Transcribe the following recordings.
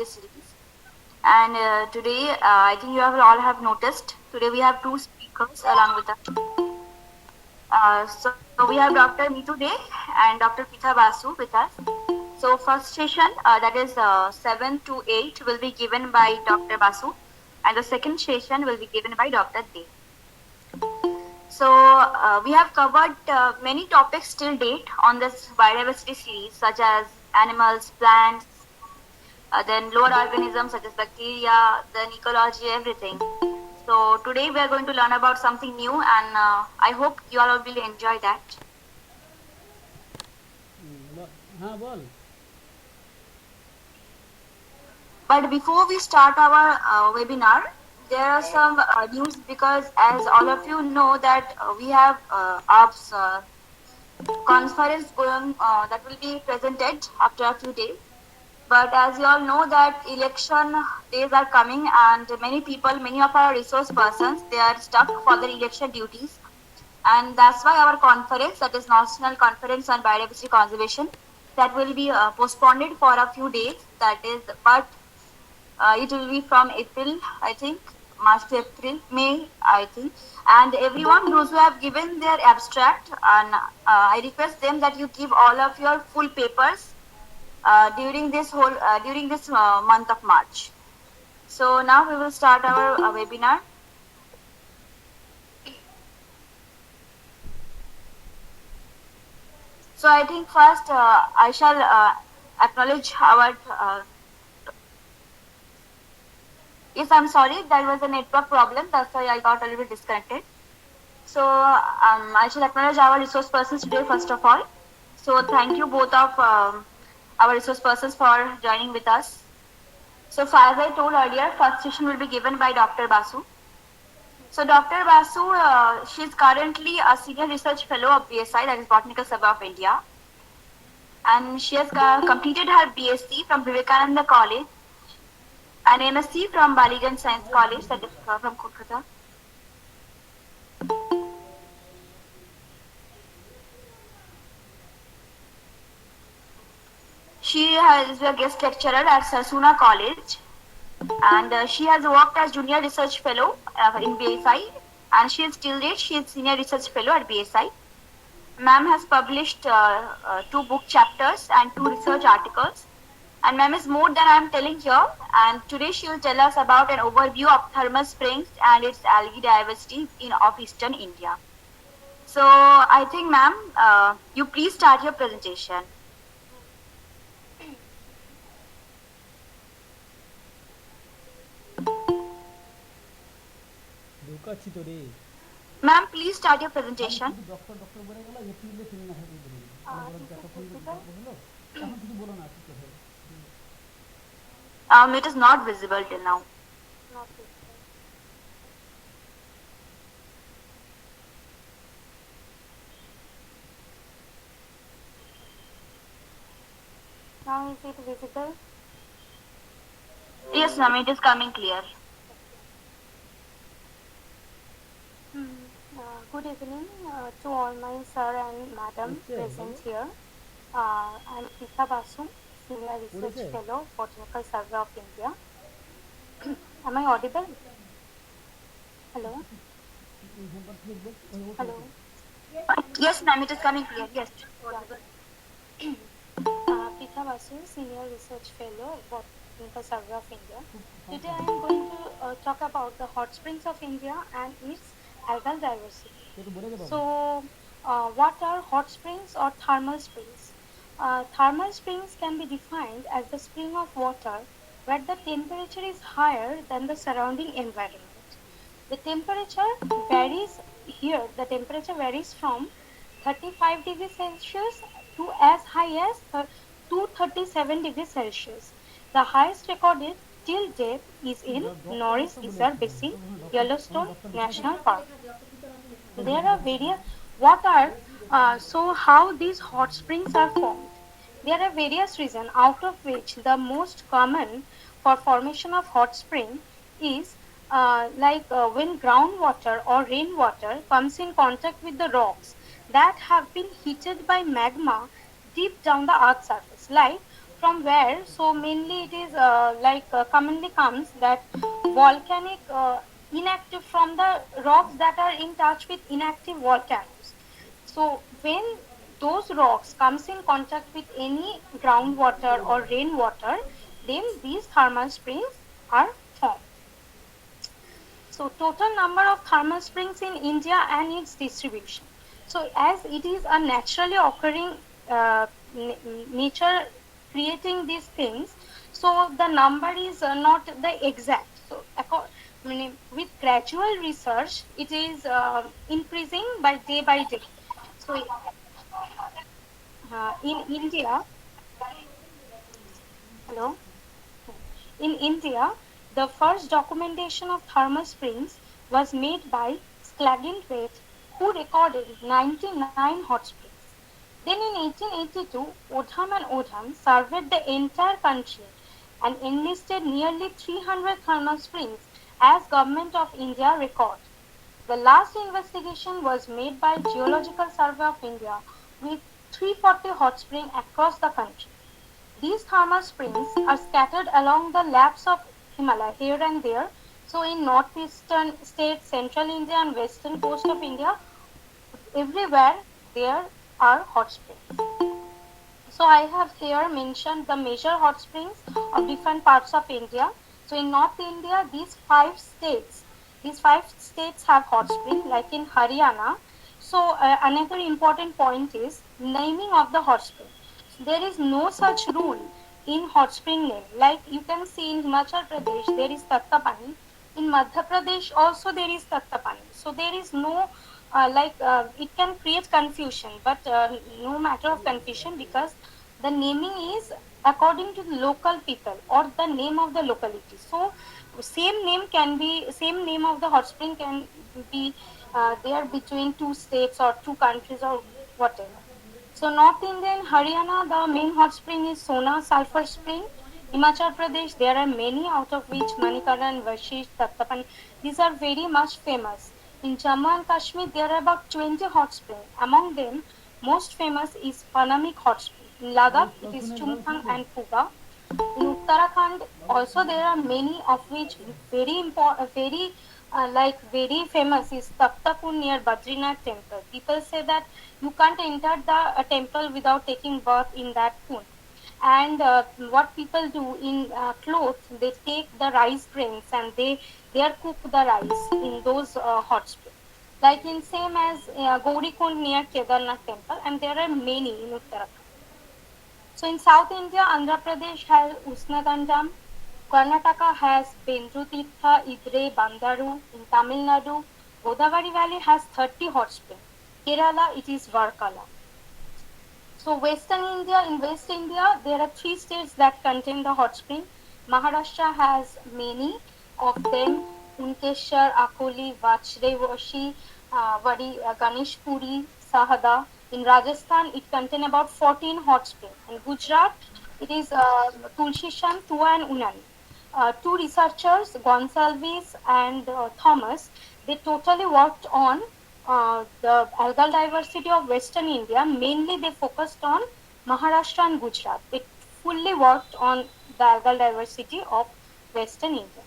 series. And today, I think you have all have noticed. Today we have two speakers along with us. So we have Dr. Neetu Day and Dr. Pitha Basu with us. So first session, that is 7 to 8, will be given by Dr. Basu, and the second session will be given by Dr. Day. So we have covered many topics till date on this biodiversity series, such as animals, plants, then lower organisms such as bacteria, then ecology, everything. So today we are going to learn about something new, and I hope you all will enjoy that. हाँ बोल. But before we start our webinar, there are some news, because as all of you know that we have ARPS conference going that will be presented after a few days. But as you all know that election days are coming, and many people, many of our resource persons, they are stuck for their election duties. And that's why our conference, that is National Conference on Biodiversity Conservation, that will be postponed for a few days. That is, but it will be from April, I think, March to April, May, I think. And everyone, those who have given their abstract, and I request them that you give all of your full papers during this month of March. So now we will start our webinar. So I think first I shall acknowledge our. Yes, I'm sorry, there was a network problem. That's why I got a little bit disconnected. So I shall acknowledge our resource persons today first of all. So thank you both of our resource persons for joining with us. So as I told earlier, first session will be given by Dr. Basu. So Dr. Basu, she is currently a senior research fellow of BSI, that is Botanical Survey of India. And she has completed her BSc from Vivekananda College and MSc from Baliganj Science College, that is from Kolkata. She is a guest lecturer at Sarsuna College, and she has worked as junior research fellow in BSI, and she is till date she is senior research fellow at BSI. Ma'am has published 2 book chapters and 2 research articles, and ma'am is more than I am telling here. And today she will tell us about an overview of thermal springs and its algae diversity of eastern India. So I think, ma'am, you please start your presentation. Ma'am, please start your presentation. It is not visible till now. Now is it visible? Yes, ma'am, it is coming clear. Good evening to all my sir and madam present here. I'm Pitha Basu, Senior Research Fellow, Botanical Survey of India. Am I audible? Hello? Hello? Yes, ma'am, it is coming clear. Yes. Pitha Basu, Senior Research Fellow, Botanical Survey of India. Today I am going to talk about the hot springs of India and its algal diversity. So, what are hot springs or thermal springs? Thermal springs can be defined as the spring of water where the temperature is higher than the surrounding environment. The temperature varies here. The temperature varies from 35 degrees Celsius to as high as 237 degrees Celsius. The highest recorded till date is in Norris Isar Basin, Yellowstone National Park. There are various how these hot springs are formed. There are various reasons, out of which the most common for formation of hot spring is when groundwater or rainwater comes in contact with the rocks that have been heated by magma deep down the earth's surface. Like from where? So mainly it is commonly comes that volcanic inactive from the rocks that are in touch with inactive volcanoes. So when those rocks comes in contact with any groundwater or rainwater, then these thermal springs are formed. So total number of thermal springs in India and its distribution. So as it is a naturally occurring nature creating these things, so the number is not the exact. So with gradual research, it is increasing by day. So in India, hello. In India, the first documentation of thermal springs was made by Sclagentveit, who recorded 99 hot springs. Then in 1882, Odham and Odham surveyed the entire country and enlisted nearly 300 thermal springs as Government of India record. The last investigation was made by Geological Survey of India with 340 hot springs across the country. These thermal springs are scattered along the laps of Himalaya here and there. So in northeastern states, central India and western coast of India, everywhere there are hot springs. So I have here mentioned the major hot springs of different parts of India. So in North India, these five states have hot spring, like in Haryana. So another important point is naming of the hot spring. So there is no such rule in hot spring name. Like you can see in Himachal Pradesh, there is Tattapani. In Madhya Pradesh also there is Tattapani. So there is no it can create confusion, but no matter of confusion, because the naming is according to the local people or the name of the locality. So same name of the hot spring can be there between two states or two countries or whatever. So North India and Haryana, the main hot spring is Sona Sulphur Spring. Himachal Pradesh, there are many, out of which Manikarnan, Vashish, Tattapani, these are very much famous. In Jammu and Kashmir, there are about 20 hot springs. Among them, most famous is Panamik hot spring. In Ladakh, it is Chumthang and Puga. In Uttarakhand, also there are many, of which very famous is Taptakun near Badrinath temple. People say that you can't enter the temple without taking bath in that pool. And what people do in clothes, they take the rice grains and they cook the rice in those hot springs. Like in same as Gaurikund near Kedarnath temple, and there are many in Uttarakhand. So in South India, Andhra Pradesh has Usnadandam, Karnataka has Bendrutirtha, Idre, Bandaru. In Tamil Nadu, Godavari Valley has 30 hot springs. Kerala, it is Varkala. So in West India, there are 3 states that contain the hot spring. Maharashtra has many of them: Kunkeshwar, Akoli, Vachrevashi, Ganeshpuri, Sahada. In Rajasthan, it contains about 14 hot springs. In Gujarat, it is Tulsishan, Tua and Unani. Two researchers, Gonsalves and Thomas, they totally worked on the algal diversity of Western India. Mainly they focused on Maharashtra and Gujarat. They fully worked on the algal diversity of Western India.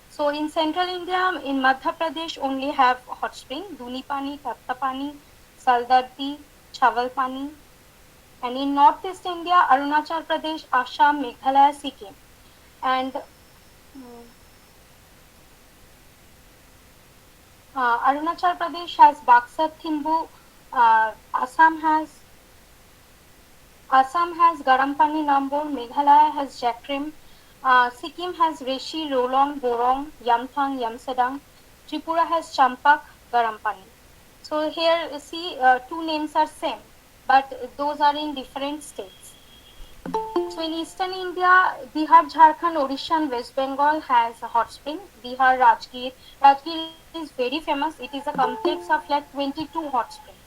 So in Central India, in Madhya Pradesh only have hot spring, Dunipani, Tattapani, Saldardi, Chavalpani. And in Northeast India, Arunachal Pradesh, Assam, Meghalaya, Sikkim. And Arunachal Pradesh has Baksar Thimbu, Assam has Garampani Nambur, Meghalaya has Jakrim, Sikkim has Reshi, Rolong, Borong, Yamthang, Yamsadang, Tripura has Champak, Garampani. So here you see two names are same, but those are in different states. So in eastern India, Bihar, Jharkhand, Odisha and West Bengal has a hot spring. Bihar, Rajgir. Rajgir is very famous. It is a complex of like 22 hot springs.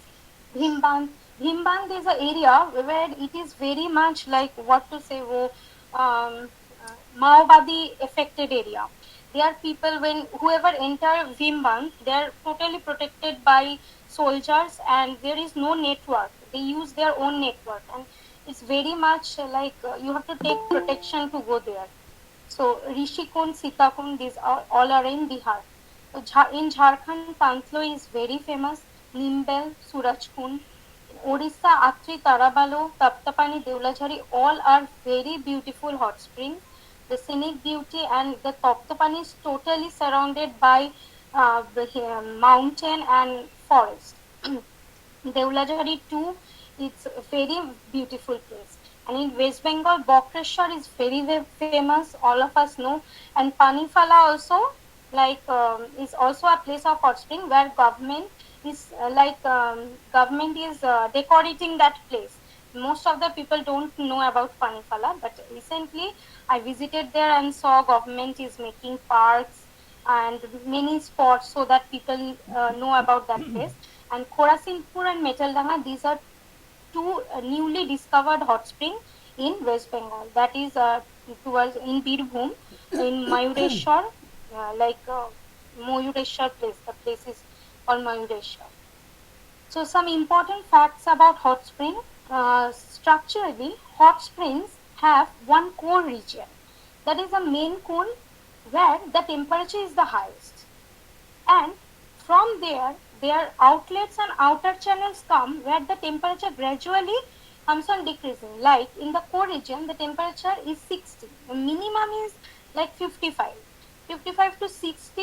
Bhimband. Bhimband is an area where it is very much like what to say, Maobadi affected area. There are people whoever enter Bhimband, they are totally protected by soldiers and there is no network. They use their own network, and it's very much like you have to take protection to go there. So Rishikund, Sitakund, these are all are in Bihar. So in Jharkhand, Pantlo is very famous. Nimbel, Surajkund. In Odisha, Atri, Tarabalo, Taptapani, Deulajhari, all are very beautiful hot springs. The scenic beauty and the Taptapani is totally surrounded by mountain and forest. Deulajhari too, it's a very beautiful place. And in West Bengal, Bokreshwar is very famous. All of us know. And Panifala also, like is also a place of hot spring where government is government is decorating that place. Most of the people don't know about Panifala, but recently I visited there and saw government is making parks and many spots so that people know about that place. And Khorasinpur and Meteldanga, these are two newly discovered hot spring in West Bengal. That is towards in Birbhum, in Mayureshwar, Mayureshwar place. The place is called Mayureshwar. So some important facts about hot spring. Structurally, hot springs have one core region. That is a main cone where the temperature is the highest. And from there, their outlets and outer channels come where the temperature gradually comes on decreasing. Like in the core region, the temperature is 60. The minimum is like 55. 55 to 60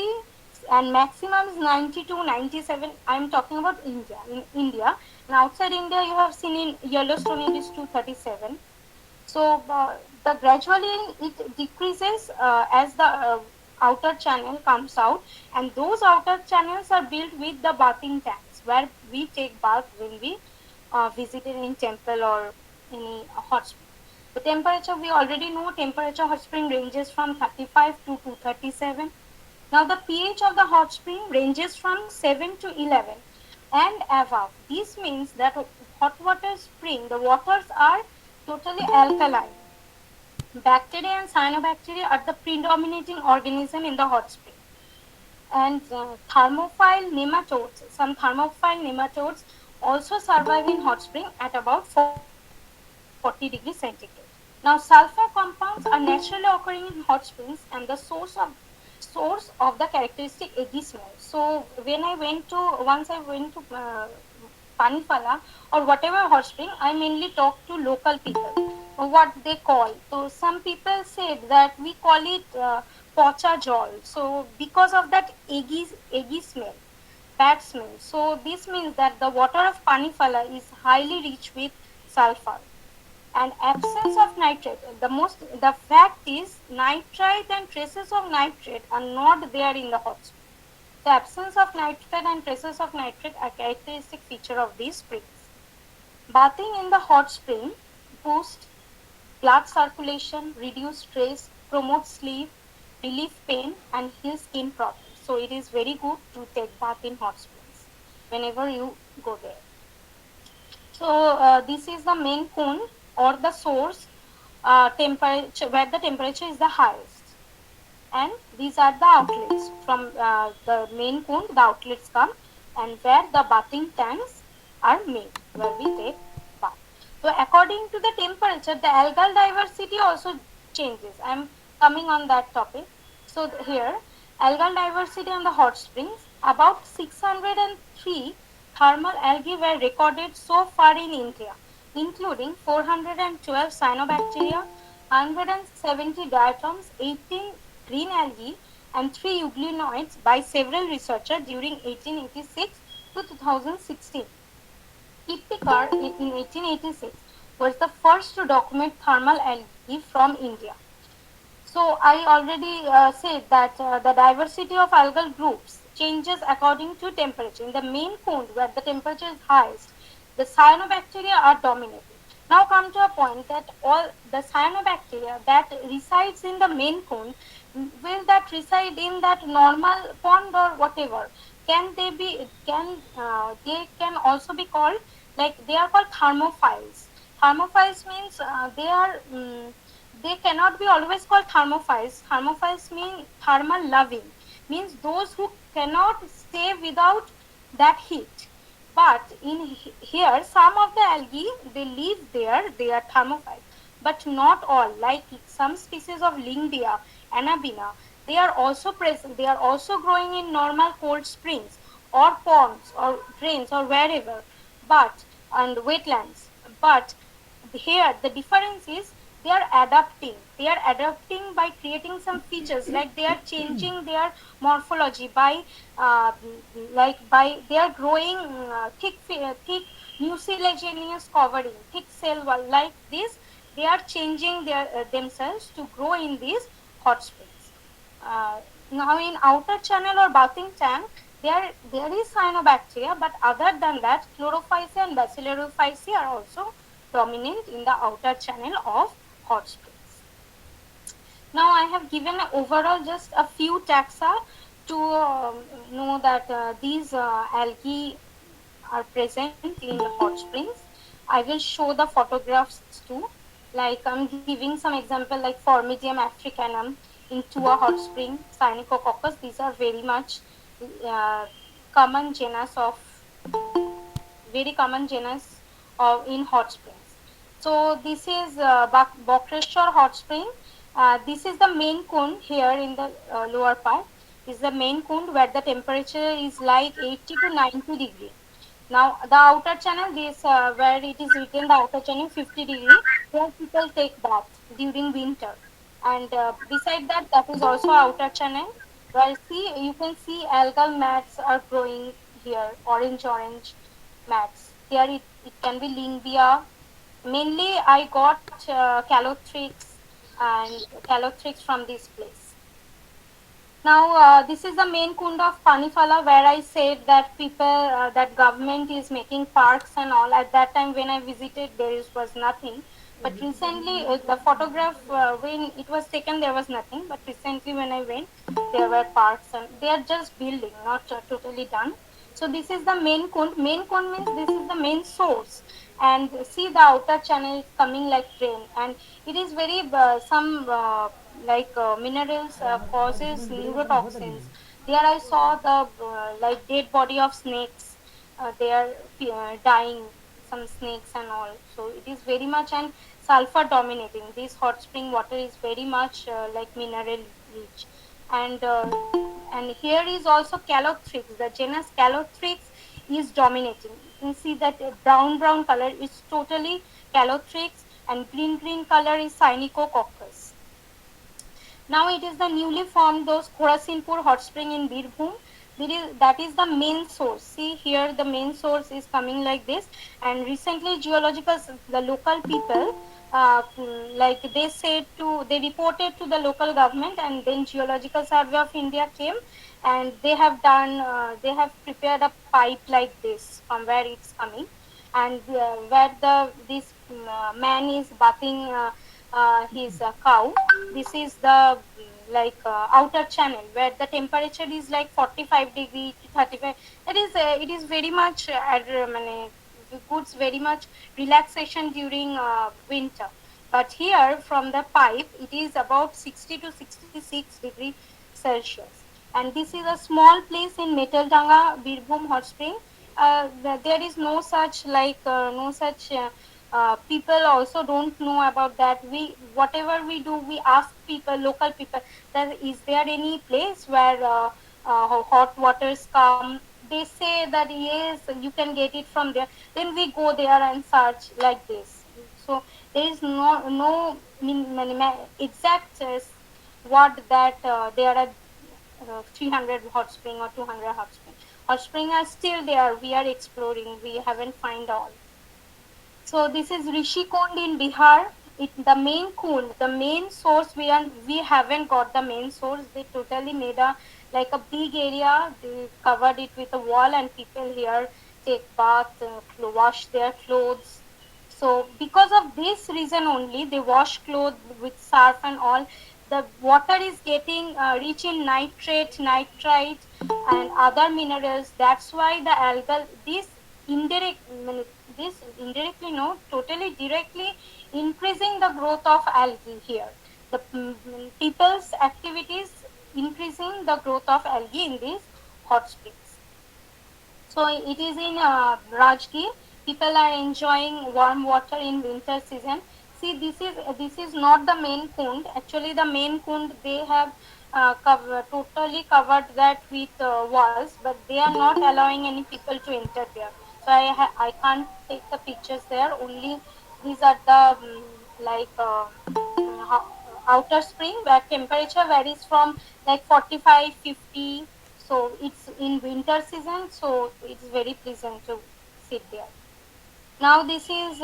and maximum is 90 to 97. I am talking about India. In India, and outside India, you have seen in Yellowstone it is 237. So the gradually it decreases as the outer channel comes out, and those outer channels are built with the bathing tanks where we take bath when we visited in temple or any hot spring. The temperature we already know, temperature hot spring ranges from 35 to 237. Now the pH of the hot spring ranges from 7 to 11 and above. This means that hot water spring, the waters are totally alkaline. Bacteria and cyanobacteria are the predominating organism in the hot spring. And thermophile nematodes, some thermophile nematodes also survive in hot spring at about 40 degrees centigrade. Now sulfur compounds are naturally occurring in hot springs and the source of the characteristic eggy smell. So when I went to once I went to Panifala or whatever hot spring, I mainly talked to local people what they call. So some people said that we call it pocha jol. So because of that eggy smell, bad smell. So this means that the water of Panifala is highly rich with sulfur. And absence of nitrate. The fact is nitrite and traces of nitrate are not there in the hot spring. The absence of nitrate and traces of nitrate are characteristic feature of these springs. Bathing in the hot spring boosts blood circulation, reduce stress, promote sleep, relieve pain, and heal skin problems. So it is very good to take bath in hot springs whenever you go there. So this is the main cone or the source temperature where the temperature is the highest, and these are the outlets from the main cone. The outlets come and where the bathing tanks are made where we take bath. So according to the temperature, the algal diversity also changes. I am coming on that topic. So here, algal diversity on the hot springs, about 603 thermal algae were recorded so far in India, including 412 cyanobacteria, 170 diatoms, 18 green algae, and 3 euglenoids by several researchers during 1886 to 2016. Kipikar in 1886 was the first to document thermal algae from India. So I already said that the diversity of algal groups changes according to temperature. In the main cone where the temperature is highest, the cyanobacteria are dominating. Now come to a point that all the cyanobacteria that resides in the main cone, will that reside in that normal pond or whatever? Can they be? They can also be called, like they are called thermophiles. Thermophiles means they cannot be always called thermophiles. Thermophiles mean thermal loving, means those who cannot stay without that heat. But in here, some of the algae, they live there, they are thermophiles, but not all. Like some species of Lyngbia, Anabina, they are also present. They are also growing in normal cold springs or ponds or drains or wherever, but and wetlands. But here the difference is they are adapting by creating some features, like they are changing their morphology by they are growing thick mucilaginous covering, thick cell wall like this. They are changing their themselves to grow in these hot springs. Now in outer channel or bathing tank, there is cyanobacteria, but other than that, chlorophyceae and bacillophyceae are also dominant in the outer channel of hot springs. Now I have given overall just a few taxa to know that these algae are present in hot springs. I will show the photographs too. Like I'm giving some example like Formidium africanum in Tua hot spring, Cyanococcus. These are very much uh, common genus of very common genus of in hot springs. So this is Bokreshwar hot spring. This is the main cone here in the lower part. This is the main cone where the temperature is like 80 to 90 degree. Now the outer channel, this where it is written the outer channel 50-degree, where people take bath during winter. And beside that, that is also outer channel where see you can see algal mats are growing here, orange mats. There it can be Lyngbia. Mainly I got calothrix from this place. Now, this is the main kund of Panifala where I said that that government is making parks and all. At that time when I visited, was nothing. But recently, the photograph, when it was taken, there was nothing. But recently when I went, there were parks and they are just building, not totally done. So this is the main kund. Main kund means this is the main source. And see the outer channel is coming like rain. And it is very, some minerals causes neurotoxins. There I saw the like dead body of snakes. They are dying, some snakes and all. So it is very much and sulfur dominating. This hot spring water is very much like mineral rich. And here is also Calothrix. The genus Calothrix is dominating. You can see that brown color is totally Calothrix, and green color is Cyanococcus. Now it is the newly formed those Khorasinpur hot spring in Birbhum. That is the main source. See here the main source is coming like this. And recently the local people, like they reported to the local government, and then Geological Survey of India came, and they have prepared a pipe like this from where it's coming, and where this man is bathing his cow. This is the outer channel where the temperature is like 45 to 35. It is very much goods very much relaxation during winter. But here from the pipe it is about 60 to 66 degree Celsius. And this is a small place in Meteldanga, Birbhum hot spring. There is no such people also don't know about that. We whatever we do, we ask people, local people, that is there any place where hot waters come. They say that yes, you can get it from there. Then we go there and search like this. So there is no exact what that there are 300 hot spring or 200 hot spring. Hot spring are still there. We are exploring. We haven't find all. So this is Rishikund in Bihar. The main kund, the main source, we haven't got the main source. They totally made a like a big area. They covered it with a wall, and people here take bath, wash their clothes. So because of this reason only, they wash clothes with surf and all. The water is getting rich in nitrite, and other minerals. That's why the algal indirect this indirectly no totally directly increasing the growth of algae here. The people's activities increasing the growth of algae in these hot springs. So it is in Rajgir. People are enjoying warm water in winter season. See, this is not the main kund. Actually, the main kund they have totally covered that with walls, but they are not allowing any people to enter there. So I can't take the pictures there. Only these are the like outer spring where temperature varies from like 45, 50. So it's in winter season, so it's very pleasant to sit there. Now this is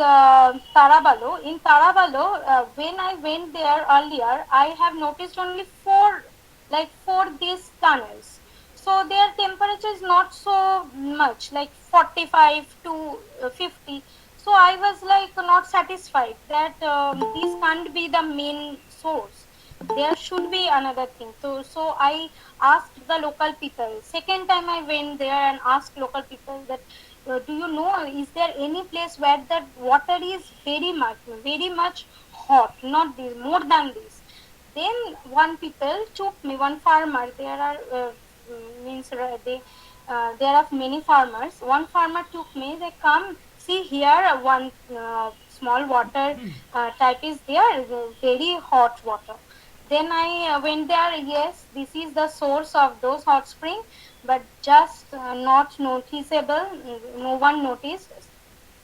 Tarabalo. In Tarabalo, when I went there earlier, I have noticed only four these tunnels. So their temperature is not so much, like 45 to 50. So I was like not satisfied that this can't be the main source. There should be another thing. So I asked the local people. Second time I went there and asked local people that do you know, is there any place where the water is very much hot, not this, more than this? Then one people took me, one farmer. There are means there are many farmers. One farmer took me. They come see here. One small water type is there, very hot water. Then I went there. Yes, this is the source of those hot spring, but just not noticeable. No one noticed.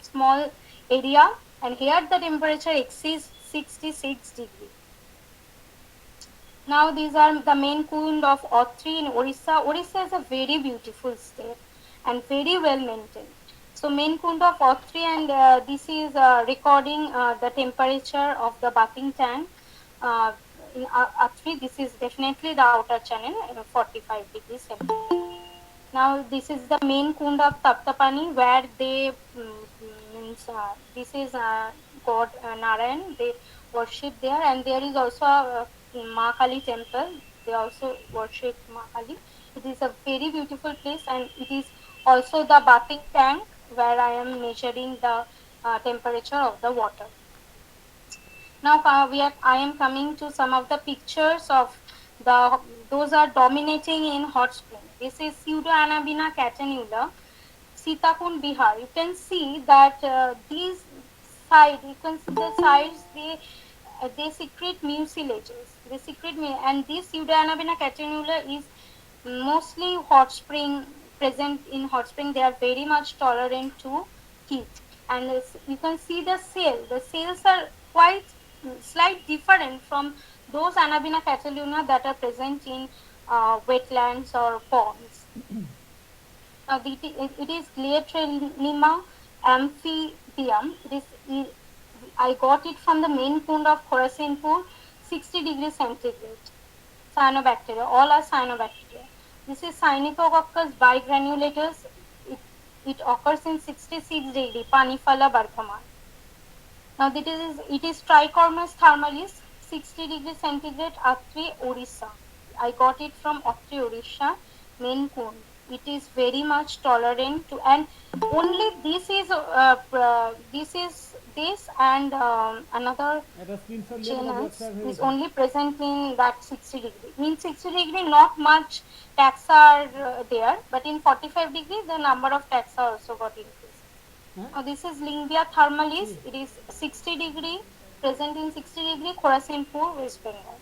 Small area, and here the temperature exceeds 66 degree. Now these are the main kund of Otri in Orissa. Orissa is a very beautiful state and very well maintained. So main kund of Otri, and this is recording the temperature of the bathing tank. Uh, in Atri, this is definitely the outer channel, 45 degrees centigrade. Now this is the main kund of Taptapani, where they means this is God Narayan. They worship there, and there is also a Ma Kali temple. They also worship Ma Kali. It is a very beautiful place, and it is also the bathing tank where I am measuring the temperature of the water. Now I am coming to some of the pictures of those are dominating in hot spring. This is Pseudoanabina catanula, Sitakund, Bihar. You can see that these you can see the sides, they secrete mucilages. They secrete and this Pseudoanabina catanula is mostly hot spring, present in hot spring. They are very much tolerant to heat, and you can see the cells are quite slight different from those Anabina cataluna that are present in wetlands or ponds. Now it is Gliatrellima amphibium. I got it from the main kund of Khorasanpur, 60 degrees centigrade. Cyanobacteria, all are cyanobacteria. This is Cyanococcus bigranulatus. It occurs in 66 degree, Panifala, Bardhaman. Now it is Trichomonas thermalis, 60 degrees centigrade, Atri, Orissa. I got it from Atri, Orissa, main kund. It is very much tolerant to, and only this and another genus is only present in that 60 degree. In 60 degree, not much taxa are there, but in 45 degree, the number of taxa also got increased. Now this is Lingbia thermalis. It is 60 degree, present in 60 degree, Khorasanpur, West Bengal.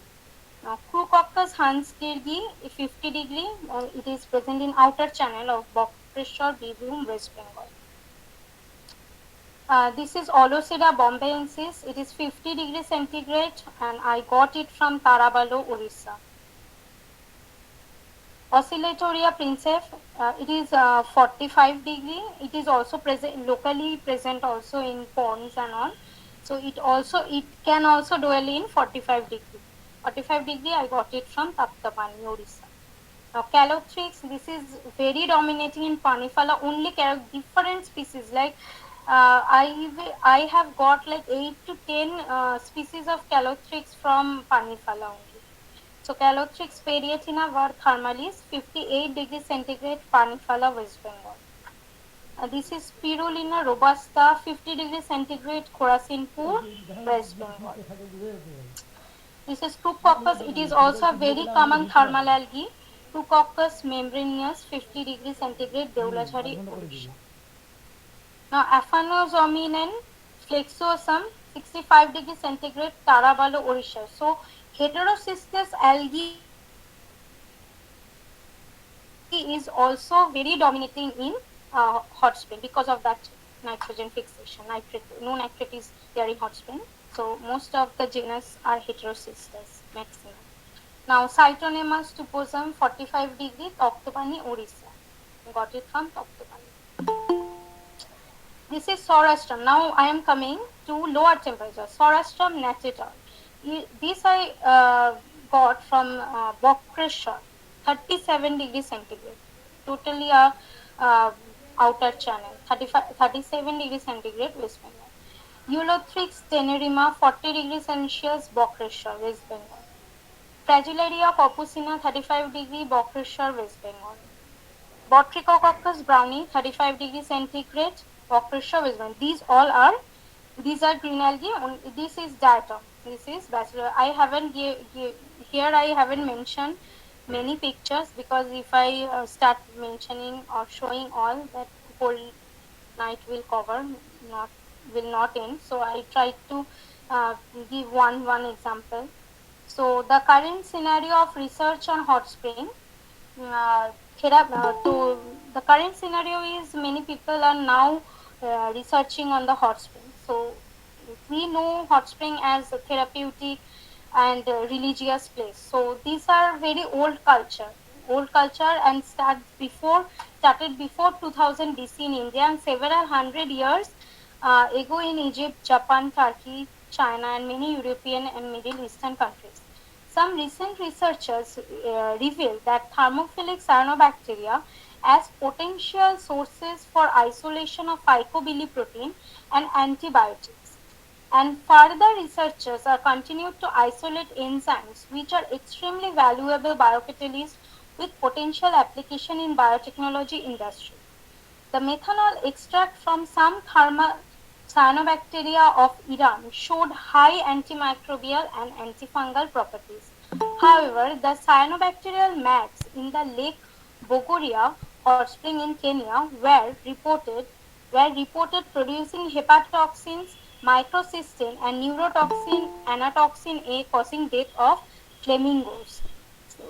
Now Crucoccus hansgirgi, 50 degree, it is present in outer channel of Bokreshwar, Birbhum, West Bengal. This is Olocida bombayensis. It is 50 degrees centigrade, and I got it from Tarabalo, Orissa. Oscillatoria princeps, it is 45 degree. It is also present locally present also in ponds and all. So it can also dwell in 45 degree. 45 degree I got it from Taptapani, Orissa. Now Calothrix, this is very dominating in Panifala. Only different species like I have got like 8 to 10 species of Calothrix from Panifala only. So Calothrix periatina var thermalis, 58 degrees centigrade, Panifala, West Bengal. This is Spirulina robusta, 50 degrees centigrade, Khorasanpur, West Bengal. This is Crucoccus. It is also a very common thermal algae. Fucoccus membranous 50 degree centigrade Deulachari, Odisha. Now Aphanozomenon flexosum 65 degree centigrade Tarabalo, Odisha. So heterocystis algae is also very dominating in hot spring because of that nitrogen fixation. No nitrate is there in hot spring. So most of the genus are heterocystis maximum. Now Cytonemus tuposum 45 degree Toktopani, Odisha. Got it from Toktopani. This is Saurashtra. Now I am coming to lower temperature. Saurashtra natita. This I got from Bokreshwar, 37 degree centigrade. Totally a outer channel, 37 degree centigrade West Bengal. Eulothrix tenerima, 40 degree Celsius, Bokreshwar, West Bengal. Fragillaria corpusina, 35 degree, Bokreshwar, West Bengal. Botrichococcus brownie, 35 degree centigrade, Bokreshwar, West Bengal. These are green algae. This is diatom. This is bachelor. I haven't here. I haven't mentioned many pictures because if I start mentioning or showing all, that whole night will cover, will not end. So I tried to give one example. So the current scenario of research on hot spring, so the current scenario is many people are now researching on the hot spring. So we know hot spring as a therapeutic and religious place. So these are very old culture and started before 2000 BC in India and several hundred years ago in Egypt, Japan, Turkey, China, and many European and Middle Eastern countries. Some recent researchers revealed that thermophilic cyanobacteria as potential sources for isolation of phycobiliprotein and antibiotics. And further researchers are continued to isolate enzymes which are extremely valuable biocatalysts with potential application in biotechnology industry. The methanol extract from some thermal cyanobacteria of Iran showed high antimicrobial and antifungal properties. However, the cyanobacterial mats in the Lake Bogoria hot spring in Kenya were reported producing hepatotoxins, microcystin, and neurotoxin anatoxin A, causing death of flamingos.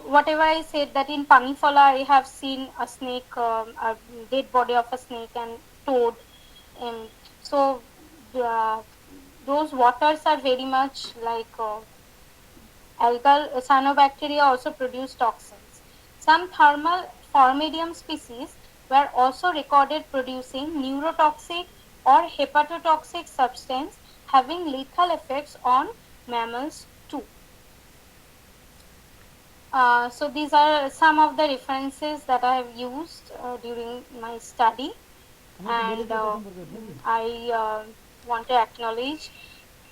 Whatever I said that in Panifala I have seen a snake, a dead body of a snake and toad. Um, so uh, those waters are very much like algal cyanobacteria also produce toxins. Some thermal formadium species were also recorded producing neurotoxic or hepatotoxic substance having lethal effects on mammals too. So these are some of the references that I have used during my study, and I want to acknowledge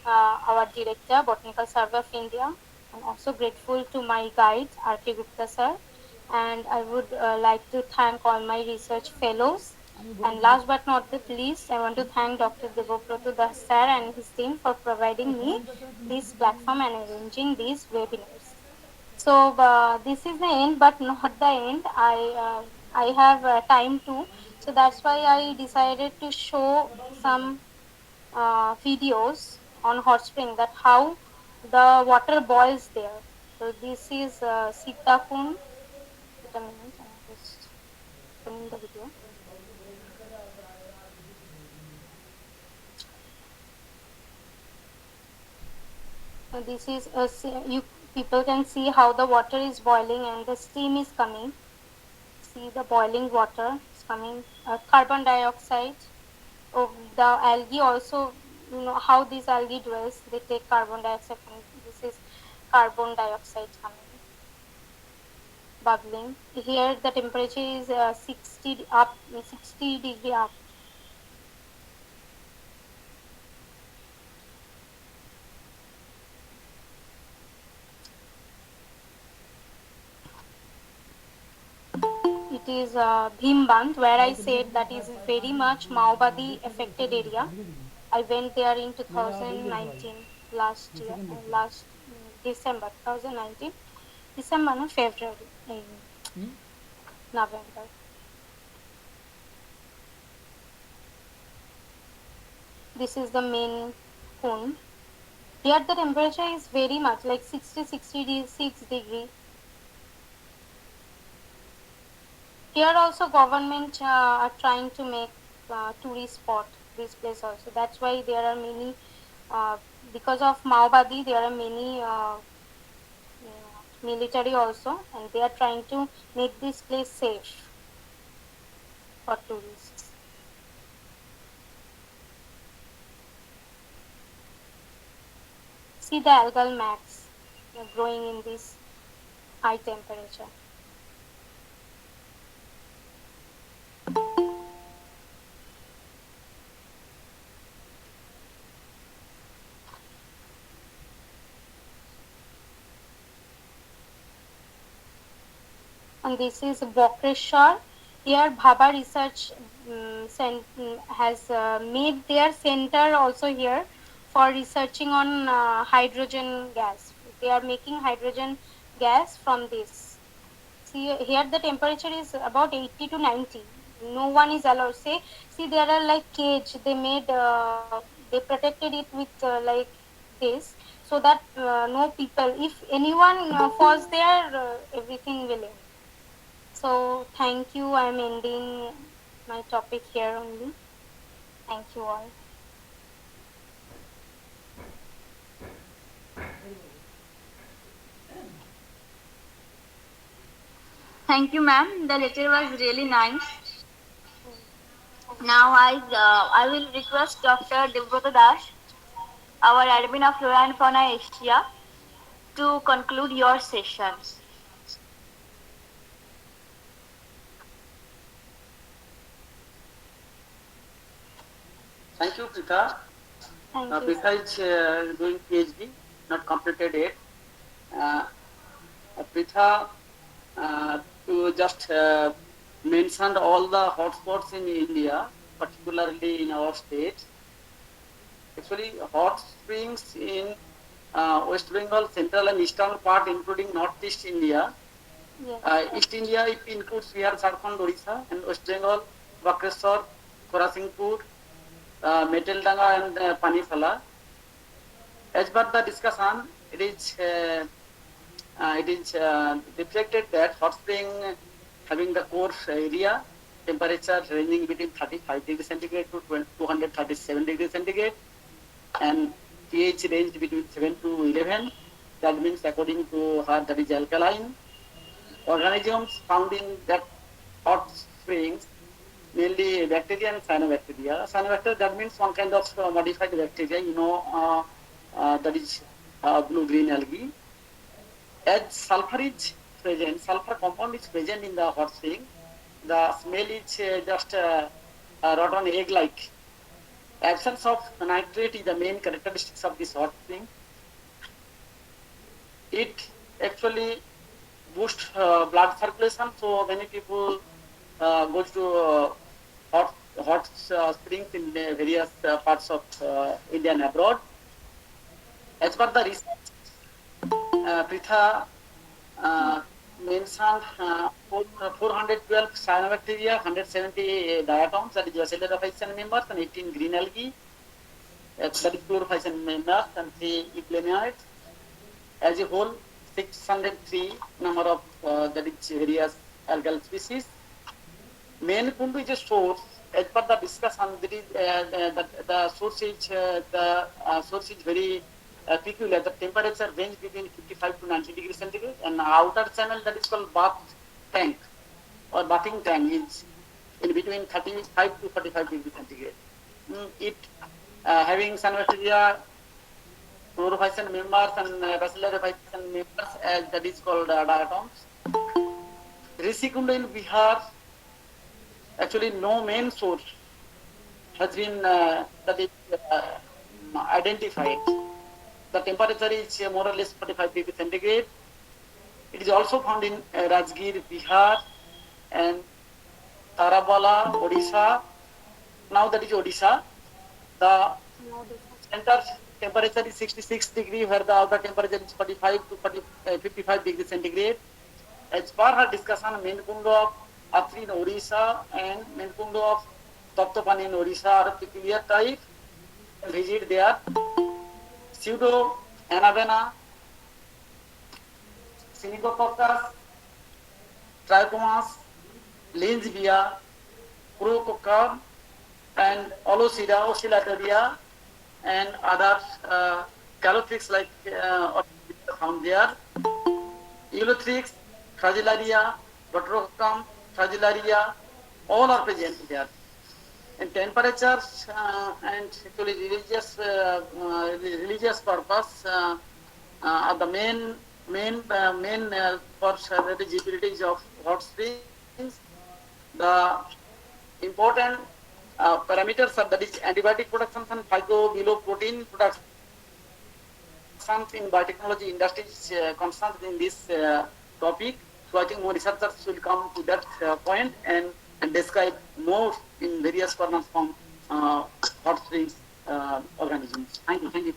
our director, Botanical Survey of India. I'm also grateful to my guide, R.K. Gupta sir, and I would like to thank all my research fellows. And last but not the least, I want to thank Dr. Devoproto Das sir and his team for providing me this platform and arranging these webinars. So this is the end, but not the end. I have time too, so that's why I decided to show some videos on hot spring, that how the water boils there. So this is Sitakund. Wait a minute, I'm just opening the video. So this is you people can see how the water is boiling and the steam is coming. See the boiling water is coming. Carbon dioxide. Oh, the algae also, how these algae dwells. They take carbon dioxide from this is carbon dioxide coming, bubbling. Here the temperature is 60 degree up. It is Bhimband, where I said that is very much Maobadi affected area. I went there in 2019, last year, last December 2019, December no February. November. This is the main Kund. Here the temperature is very much like 66 degree. Here also government are trying to make tourist spot this place also. That's why there are many, because of Maobadi, there are many military also, and they are trying to make this place safe for tourists. See the algal max growing in this high temperature. And this is Bokreshwar. Here Bhabha Research has made their center also here for researching on hydrogen gas. They are making hydrogen gas from this. See here the temperature is about 80 to 90. No one is allowed. See there are like cage. They made they protected it with like this, so that no people, if anyone falls there, everything will end. So thank you. I'm ending my topic here only. Thank you all. Thank you, ma'am. The lecture was really nice. Now I will request Dr. Debrata Das, our admin of Flora and Fauna Asia, to conclude your session. Thank you, Pritha. Thank you. Pritha is doing PhD, not completed yet. Pritha, you just mentioned all the hotspots in India, particularly in our state. Actually, hot springs in West Bengal, central and eastern part, including northeast India. Yes. East India, it includes Bihar, Jharkhand, Odisha, and West Bengal, Bakreshwar, Khorasingpur, Meteldanga, and Paniphala. As per the discussion, it is reflected that hot spring having the core area temperature ranging between 35 degrees centigrade to 237 degrees centigrade, and pH range between 7 to 11. That means according to her, that is alkaline. Organisms found in that hot springs, mainly bacteria and cyanobacteria. Cyanobacteria, that means one kind of modified bacteria, that is blue-green algae. As sulfur is present, sulfur compound is present in the hot spring, the smell is just rotten egg-like. Absence of nitrate is the main characteristics of this hot spring. It actually boosts blood circulation, so many people go to hot springs in various parts of India and abroad. As per the research, Pritha mentioned 412 cyanobacteria, 170 diatoms, that is Bacillus phycin members, and 18 green algae, that is chlorophycin members, and 3 euglenoids. As a whole, 603 number of that is various algal species. Main Kundu is a source. As per the discussion, that is, the source is very peculiar. The temperature range between 55 to 90 degrees centigrade, and outer channel, that is called bath tank or bathing tank, is in between 35 to 45 degrees centigrade. It having cyanobacteria, chlorophycin members, and bacillus phycin members, that is called diatoms. Rishikundu in Bihar, actually no main source has been identified. The temperature is more or less 45 degrees centigrade. It is also found in Rajgir, Bihar, and Tarabala, Odisha. Now that is Odisha. The center temperature is 66 degrees, where the outer temperature is 45 to 55 degrees centigrade. As per her discussion, main kundo of Atri in Orissa and main kundo of Taptapani in Orissa are peculiar type. Visit there. Pseudo Anavena, Synechococcus, Trichomas, Lynchvia, Prococcus, and Olocida, Oscillatoria, and other calothrix like found there. Eulothrix, Fragillaria, Rotorocum, Fragillaria, all are present there. And temperature and actually religious purpose are the main for usabilities of hot springs. The important parameters are that is antibiotic production and phycobiloprotein production in biotechnology industry is constant in this topic. So I think more researchers will come to that point and describe more in various corners from hot springs organisms. Thank you. Thank you.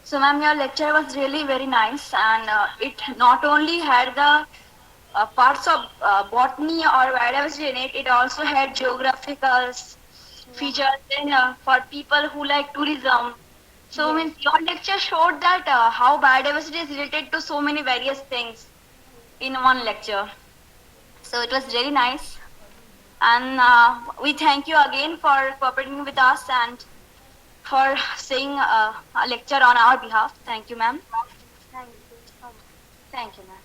So ma'am, your lecture was really very nice, and it not only had the parts of botany or biodiversity in it, it also had geographical features and for people who like tourism. So means your lecture showed that how biodiversity is related to so many various things in one lecture. So it was really nice, and we thank you again for cooperating with us and for saying a lecture on our behalf. Thank you, ma'am. Thank you so much. Thank you, ma'am.